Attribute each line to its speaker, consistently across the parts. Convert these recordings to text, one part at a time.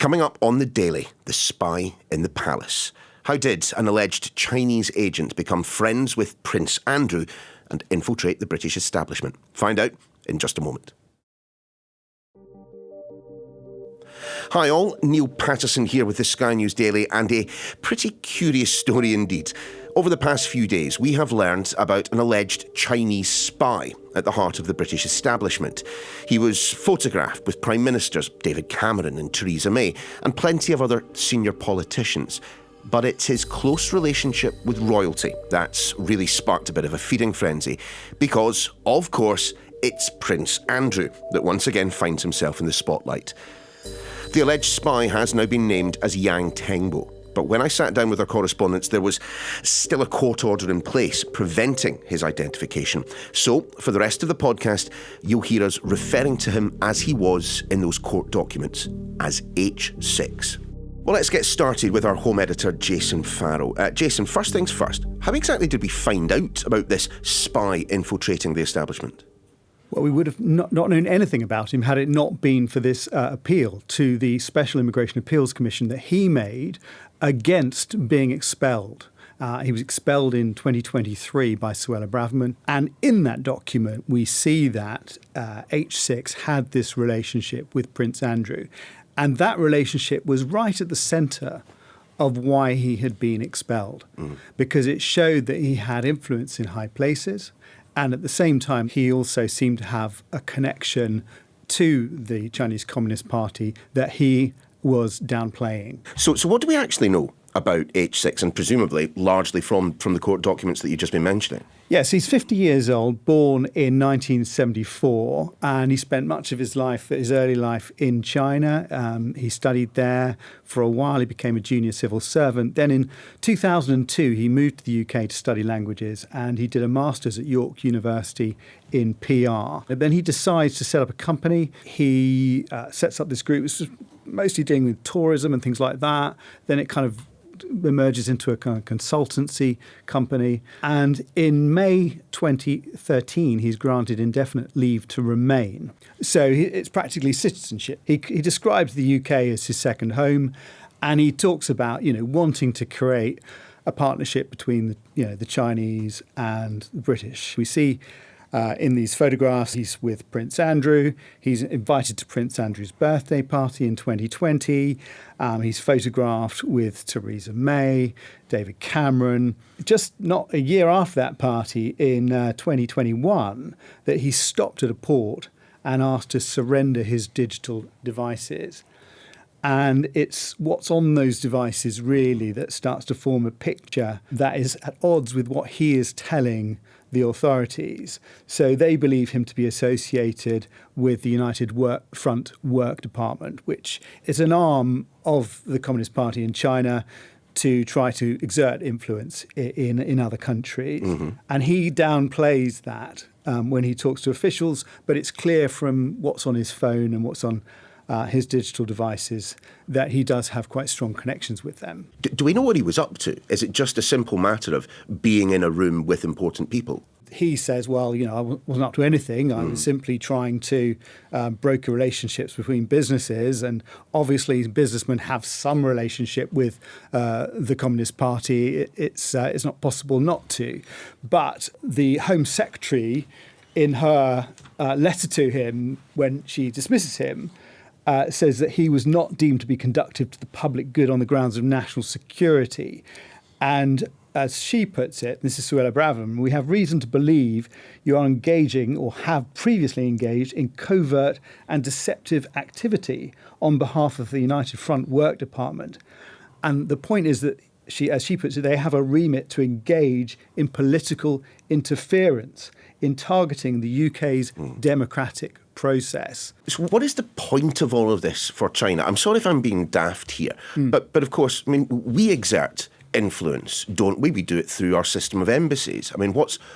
Speaker 1: Coming up on The Daily, the spy in the palace. How did an alleged Chinese agent become friends with Prince Andrew and infiltrate the British establishment? Find out in just a moment. Hi all, Neil Patterson here with the Sky News Daily, and a pretty curious story indeed. Over the past few days, we have learned about an alleged Chinese spy at the heart of the British establishment. He was photographed with Prime Ministers David Cameron and Theresa May, and plenty of other senior politicians. But it's his close relationship with royalty that's really sparked a bit of a feeding frenzy, because, of course, it's Prince Andrew that once again finds himself in the spotlight. The alleged spy has now been named as Yang Tengbo. But when I sat down with our correspondents, there was still a court order in place preventing his identification. So, for the rest of the podcast, you'll hear us referring to him as he was in those court documents, as H6. Well, let's get started with our home editor, Jason Farrell. Jason, first things first, how exactly did we find out about this spy infiltrating the establishment?
Speaker 2: Well, we would have not known anything about him had it not been for this appeal to the Special Immigration Appeals Commission that he made against being expelled. He was expelled in 2023 by Suella Braverman. And in that document, we see that H6 had this relationship with Prince Andrew. And that relationship was right at the centre of why he had been expelled, because it showed that he had influence in high places. And at the same time, he also seemed to have a connection to the Chinese Communist Party that he was downplaying.
Speaker 1: So what do we actually know about H6, and presumably largely from the court documents that you've just been mentioning?
Speaker 2: Yes, he's 50 years old, born in 1974, and he spent much of his early life in China. He studied there for a while. He became a junior civil servant. Then in 2002, he moved to the UK to study languages, and he did a master's at York University in PR. And then he decides to set up a company. He sets up this group, which was mostly dealing with tourism and things like that. Then it kind of emerges into a kind of consultancy company. And in May 2013, he's granted indefinite leave to remain. So it's practically citizenship. He describes the UK as his second home, and he talks about, wanting to create a partnership between the Chinese and the British. We see in these photographs, he's with Prince Andrew. He's invited to Prince Andrew's birthday party in 2020. He's photographed with Theresa May, David Cameron. Just not a year after that party in 2021, that he stopped at a port and asked to surrender his digital devices. And it's what's on those devices really that starts to form a picture that is at odds with what he is telling the authorities. So they believe him to be associated with the United Front Work Department, which is an arm of the Communist Party in China to try to exert influence in other countries. Mm-hmm. And he downplays that when he talks to officials, but it's clear from what's on his phone and what's on his digital devices that he does have quite strong connections with them.
Speaker 1: Do we know what he was up to? Is it just a simple matter of being in a room with important people?
Speaker 2: He says, well, I wasn't up to anything. I was simply trying to broker relationships between businesses. And obviously, businessmen have some relationship with the Communist Party. It's not possible not to. But the Home Secretary, in her letter to him when she dismisses him, says that he was not deemed to be conducive to the public good on the grounds of national security. And as she puts it, this is Suella Braverman, we have reason to believe you are engaging or have previously engaged in covert and deceptive activity on behalf of the United Front Work Department. And the point is that, as she puts it, they have a remit to engage in political interference in targeting the UK's democratic process.
Speaker 1: So what is the point of all of this for China? I'm sorry if I'm being daft here, but of course, we exert influence, don't we? We do it through our system of embassies.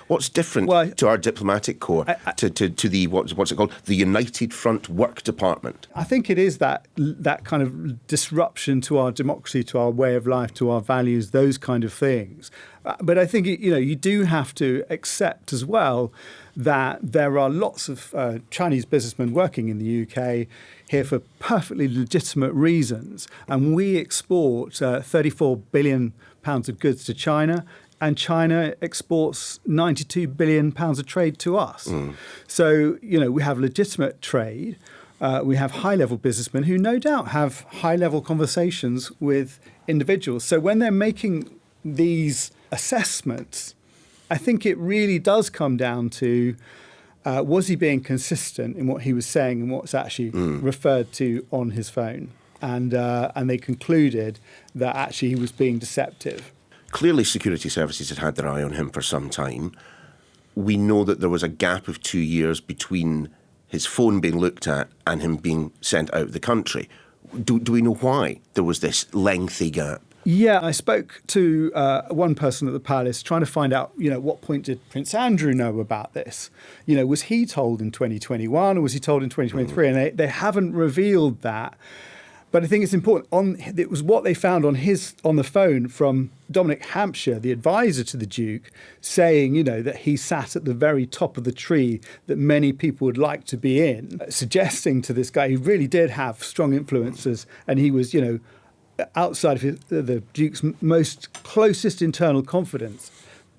Speaker 1: What's different to our diplomatic corps, to the, what's it called, the United Front Work Department?
Speaker 2: I think it is that kind of disruption to our democracy, to our way of life, to our values, those kind of things. But I think, you do have to accept as well that there are lots of Chinese businessmen working in the UK here for perfectly legitimate reasons. And we export £34 billion of goods to China, and China exports £92 billion of trade to us. So, we have legitimate trade. We have high-level businessmen who no doubt have high-level conversations with individuals. So when they're making these assessments, I think it really does come down to, was he being consistent in what he was saying and what's actually referred to on his phone? And they concluded that actually he was being deceptive.
Speaker 1: Clearly, security services had their eye on him for some time. We know that there was a gap of 2 years between his phone being looked at and him being sent out of the country. Do we know why there was this lengthy gap?
Speaker 2: Yeah, I spoke to one person at the palace trying to find out, what point did Prince Andrew know about this? Was he told in 2021 or was he told in 2023? And they haven't revealed that. But I think it's important. It was what they found on the phone from Dominic Hampshire, the advisor to the Duke, saying, that he sat at the very top of the tree that many people would like to be in, suggesting to this guy he really did have strong influences, and he was, outside of the Duke's most closest internal confidence,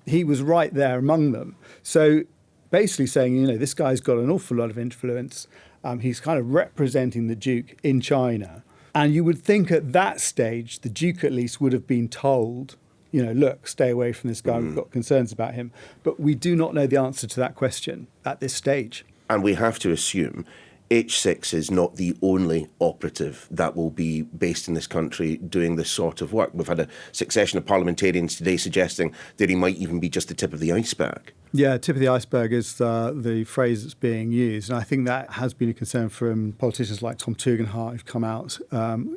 Speaker 2: he was right there among them. So basically saying, this guy's got an awful lot of influence. He's kind of representing the Duke in China. And you would think at that stage, the Duke at least would have been told, look, stay away from this guy. We've got concerns about him. But we do not know the answer to that question at this stage.
Speaker 1: And we have to assume H6 is not the only operative that will be based in this country doing this sort of work. We've had a succession of parliamentarians today suggesting that he might even be just the tip of the iceberg.
Speaker 2: Yeah, tip of the iceberg is the phrase that's being used. And I think that has been a concern from politicians like Tom Tugendhat who've come out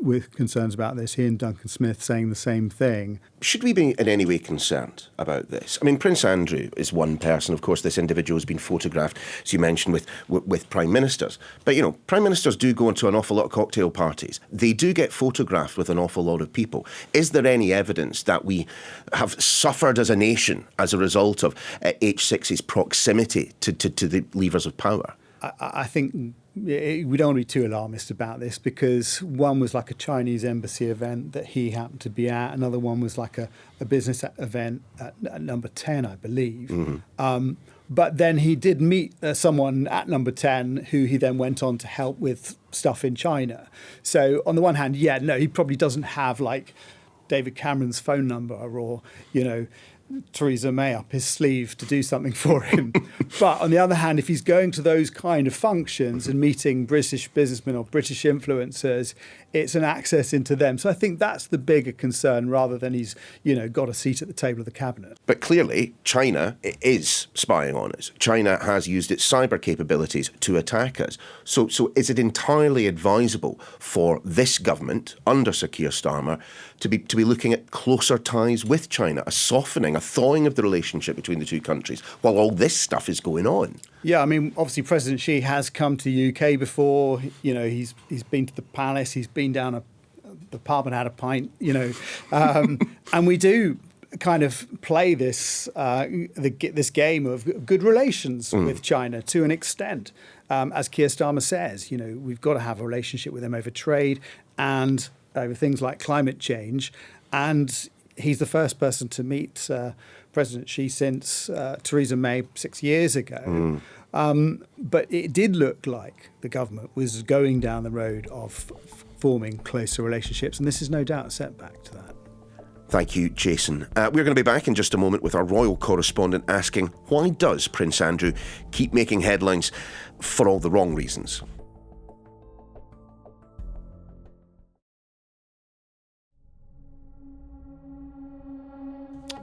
Speaker 2: with concerns about this. He and Duncan Smith saying the same thing.
Speaker 1: Should we be in any way concerned about this? I mean, Prince Andrew is one person. Of course, this individual has been photographed, as you mentioned, with prime ministers. But, prime ministers do go into an awful lot of cocktail parties. They do get photographed with an awful lot of people. Is there any evidence that we have suffered as a nation as a result of H6's proximity to the levers of power?
Speaker 2: I think we don't want to be too alarmist about this, because one was like a Chinese embassy event that he happened to be at. Another one was like a business event at number 10, I believe. But then he did meet someone at number 10 who he then went on to help with stuff in China. So on the one hand, he probably doesn't have like David Cameron's phone number or, Theresa May up his sleeve to do something for him. But on the other hand, if he's going to those kind of functions and meeting British businessmen or British influencers, it's an access into them. So I think that's the bigger concern, rather than he's, got a seat at the table of the cabinet.
Speaker 1: But clearly, China is spying on us. China has used its cyber capabilities to attack us. So is it entirely advisable for this government, under Sir Keir Starmer, to be looking at closer ties with China, a softening, a thawing of the relationship between the two countries, while all this stuff is going on?
Speaker 2: Yeah, I mean, obviously President Xi has come to the UK before. He's been to the palace, he's been down the pub and had a pint, and we do kind of play this game of good relations with China to an extent. As Keir Starmer says, we've got to have a relationship with them over trade and over things like climate change. And he's the first person to meet President Xi since Theresa May 6 years ago. But it did look like the government was going down the road of forming closer relationships, and this is no doubt a setback to that.
Speaker 1: Thank you, Jason. We're going to be back in just a moment with our royal correspondent asking, why does Prince Andrew keep making headlines for all the wrong reasons?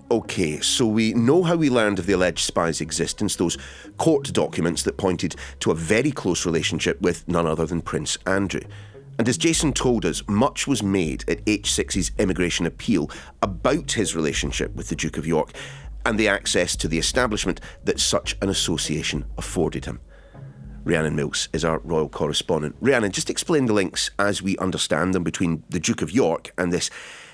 Speaker 1: OK, so we know how we learned of the alleged spy's existence, those court documents that pointed to a very close relationship with none other than Prince Andrew. And as Jason told us, much was made at H6's immigration appeal about his relationship with the Duke of York and the access to the establishment that such an association afforded him. Rhiannon Mills is our royal correspondent. Rhiannon, just explain the links as we understand them between the Duke of York and this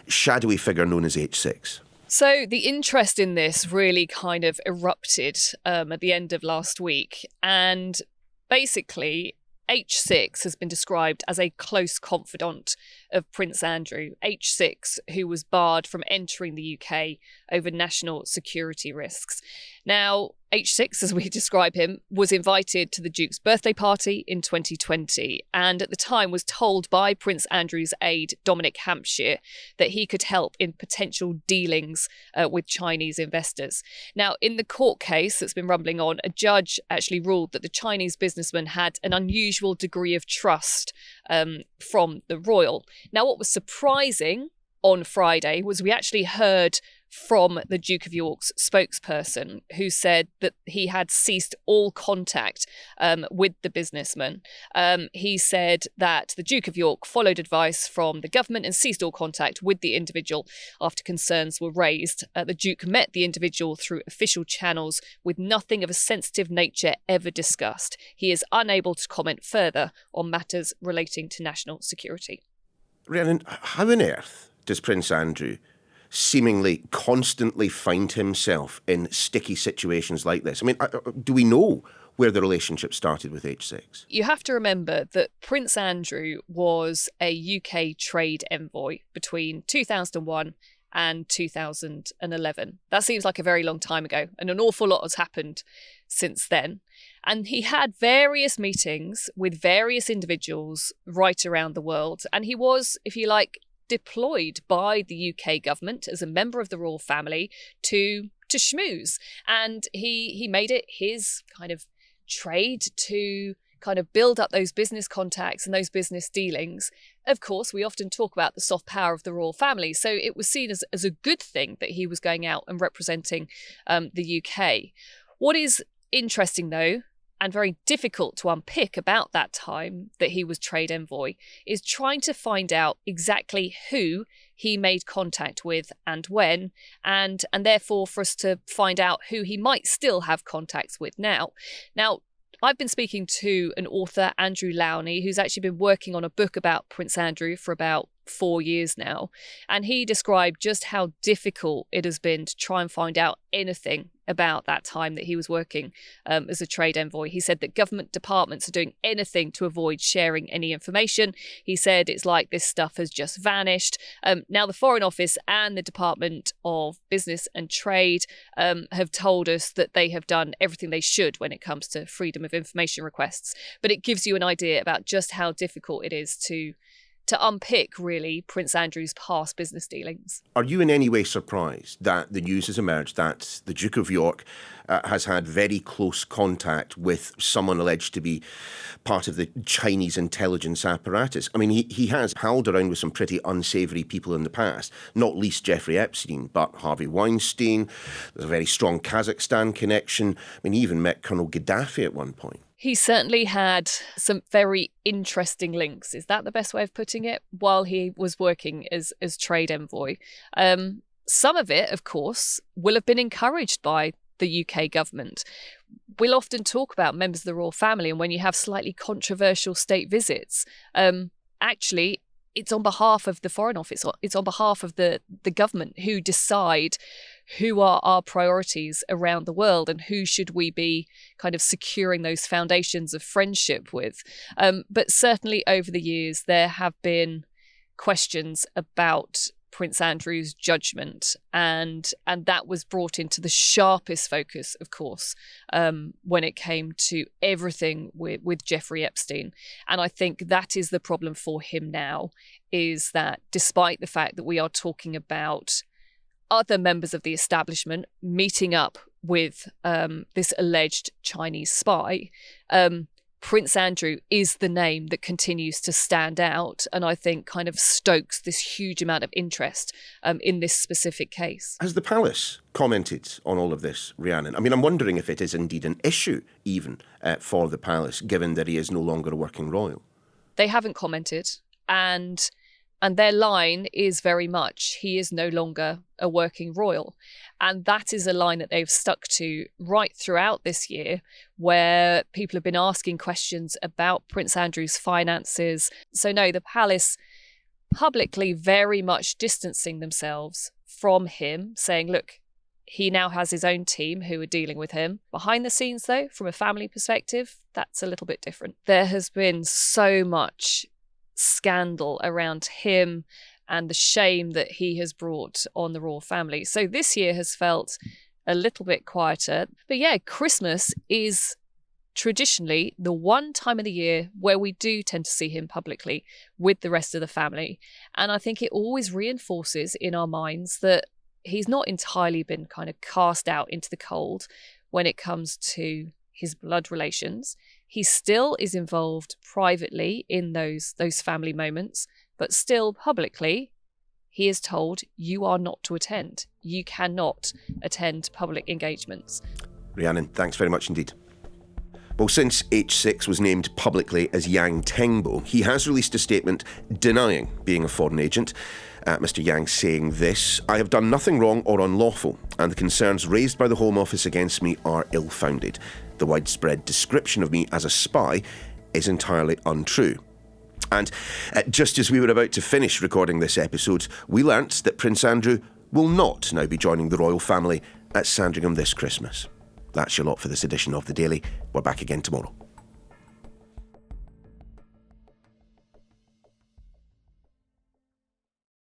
Speaker 1: shadowy figure known as H6.
Speaker 3: So the interest in this really kind of erupted at the end of last week. And basically, H6 has been described as a close confidant of Prince Andrew, H6, who was barred from entering the UK over national security risks. Now, H6, as we describe him, was invited to the Duke's birthday party in 2020 and at the time was told by Prince Andrew's aide, Dominic Hampshire, that he could help in potential dealings with Chinese investors. Now, in the court case that's been rumbling on, a judge actually ruled that the Chinese businessman had an unusual degree of trust from the royal. Now, what was surprising on Friday was we actually heard from the Duke of York's spokesperson, who said that he had ceased all contact with the businessman. He said that the Duke of York followed advice from the government and ceased all contact with the individual after concerns were raised. The Duke met the individual through official channels with nothing of a sensitive nature ever discussed. He is unable to comment further on matters relating to national security.
Speaker 1: Rhiannon, how on earth does Prince Andrew seemingly constantly find himself in sticky situations like this? I mean, do we know where the relationship started with H6?
Speaker 3: You have to remember that Prince Andrew was a UK trade envoy between 2001 and 2011. That seems like a very long time ago, and an awful lot has happened since then. And he had various meetings with various individuals right around the world, and he was, if you like, deployed by the UK government as a member of the royal family to schmooze. And he made it his kind of trade to kind of build up those business contacts and those business dealings. Of course, we often talk about the soft power of the royal family, so it was seen as a good thing that he was going out and representing the UK. What is interesting, though, and very difficult to unpick about that time that he was trade envoy, is trying to find out exactly who he made contact with and when, and therefore for us to find out who he might still have contacts with now. Now, I've been speaking to an author, Andrew Lowney, who's actually been working on a book about Prince Andrew for about 4 years now. And he described just how difficult it has been to try and find out anything about that time that he was working as a trade envoy. He said that government departments are doing anything to avoid sharing any information. He said it's like this stuff has just vanished. Now, the Foreign Office and the Department of Business and Trade have told us that they have done everything they should when it comes to freedom of information requests. But it gives you an idea about just how difficult it is to unpick, really, Prince Andrew's past business dealings.
Speaker 1: Are you in any way surprised that the news has emerged that the Duke of York has had very close contact with someone alleged to be part of the Chinese intelligence apparatus? I mean, he has palled around with some pretty unsavoury people in the past, not least Jeffrey Epstein, but Harvey Weinstein. There's a very strong Kazakhstan connection. I mean, he even met Colonel Gaddafi at one point.
Speaker 3: He certainly had some very interesting links. Is that the best way of putting it? While he was working as trade envoy. Some of it, of course, will have been encouraged by the UK government. We'll often talk about members of the royal family, and when you have slightly controversial state visits, actually, it's on behalf of the Foreign Office, it's on behalf of the government who decide who are our priorities around the world and who should we be kind of securing those foundations of friendship with. But certainly over the years, there have been questions about Prince Andrew's judgment, and that was brought into the sharpest focus, of course, when it came to everything with Jeffrey Epstein. And I think that is the problem for him now, is that despite the fact that we are talking about other members of the establishment meeting up with this alleged Chinese spy, Prince Andrew is the name that continues to stand out, and I think kind of stokes this huge amount of interest in this specific case.
Speaker 1: Has the palace commented on all of this, Rhiannon? I mean, I'm wondering if it is indeed an issue even for the palace, given that he is no longer a working royal.
Speaker 3: They haven't commented, and their line is very much, he is no longer a working royal. And that is a line that they've stuck to right throughout this year, where people have been asking questions about Prince Andrew's finances. So no, the palace publicly very much distancing themselves from him saying, look, he now has his own team who are dealing with him. Behind the scenes, though, from a family perspective, that's a little bit different. There has been so much scandal around him and the shame that he has brought on the royal family. So this year has felt a little bit quieter. But yeah, Christmas is traditionally the one time of the year where we do tend to see him publicly with the rest of the family. And I think it always reinforces in our minds that he's not entirely been kind of cast out into the cold when it comes to his blood relations. He still is involved privately in those family moments, but still publicly, he is told you are not to attend. You cannot attend public engagements.
Speaker 1: Rhiannon, thanks very much indeed. Well, since H6 was named publicly as Yang Tengbo, he has released a statement denying being a foreign agent. Mr. Yang saying this: "I have done nothing wrong or unlawful, and the concerns raised by the Home Office against me are ill-founded. The widespread description of me as a spy is entirely untrue." And just as we were about to finish recording this episode, we learnt that Prince Andrew will not now be joining the royal family at Sandringham this Christmas. That's your lot for this edition of The Daily. We're back again tomorrow.